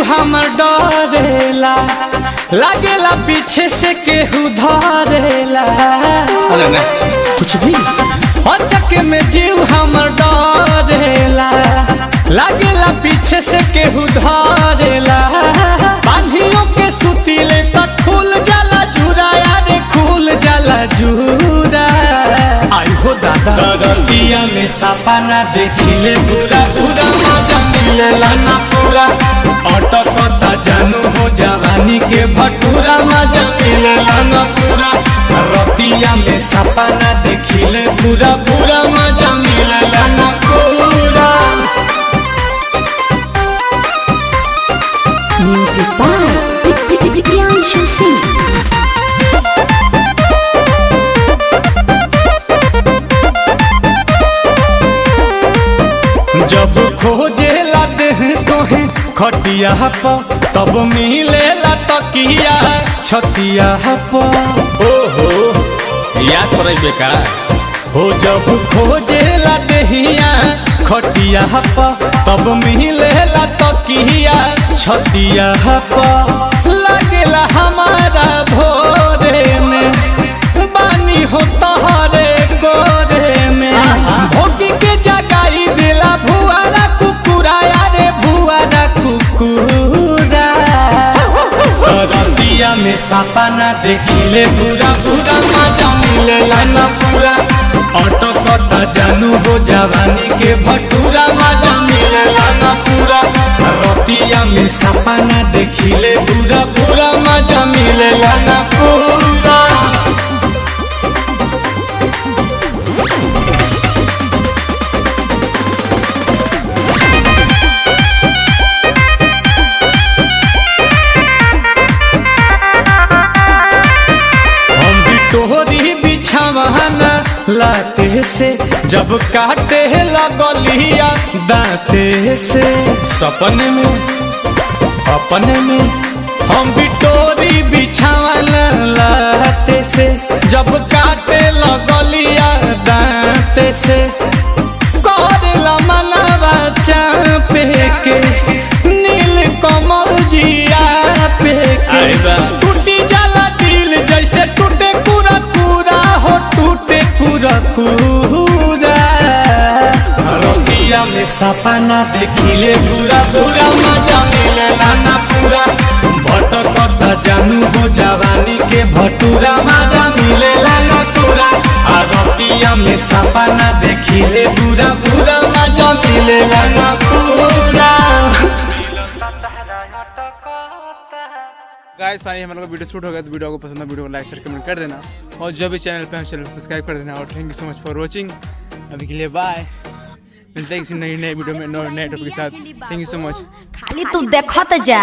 हमर डरेला, लागेला पीछे से केहू धरेला। अरे ना कुछ भी अचके में जीव हमर डरेला, लागेला पीछे से केहू धरेला। बांधियों के सुतीले तक खुल जाला जूरा, यारे खुल जाला जूरा। आई हो दादा रतिया में सपना देखिले पूरा पूरा मजा मिलेला ना पूरा। अटकता जानू हो जवानी के भटूरा, मजा मिलेला ना पूरा। रतिया में सपना देखिले पूरा पूरा मजा मिलेला ना पूरा। Music by Priyanshu Singh। जब खोजेला देह तोहे खटिया पर, तब मिलेला तकिया छतिया पर। ओहो याद पड़े बेका हो, जब खोजेला देहिया खटिया पर, तब मिलेला तकिया छतिया पर। लगेला हमारा भोरे में बानी हो तहरे गोरे में। भोगी के जगाई दिला भुआरा कुकुरा, यारे भुआरा कुकुरा। रतिया में सपना देखिले पूरा पूरा मजा मिलेला ना पूरा। अटकता जानू हो जवानी के भटूरा, मजा मिलेला ना पूरा। रतिया में सपना देखिले पूरा पूरा मजा मिलेला ना पूरा। तोहरी बिछावाना लाते से, जब काटे लगलिया दांते से। सपने में अपने में हम भी तोरी बिछावाना लाते से, जब काटे लगलिया दांते से। करेला मनवा चापे के नील कमल जिया पे के। टूटी जाला दिल जैसे टूटे पूरा पूरा हो, टूटे पूरा पूरा। रतिया में सपना देखिले पूरा पूरा मजा मिलेला ना पूरा। भटकता जानू हो जवानी के भटूरा, मजा मिलेला ना पूरा। रतिया में सपना देखिले पूरा पूरा मजा मिलेला ना पूरा। गाइस फाइनली हमारे को वीडियो शूट हो गया, तो वीडियो को पसंद है वीडियो को लाइक शेयर कमेंट कर देना, और जो भी चैनल पे है चैनल को सब्सक्राइब कर देना। और thank you so much for watching. अभी के लिए बाय, मिलते हैं किसी नई वीडियो में नए टॉपिक के साथ। Thank you so much. खाली तू देखत जा।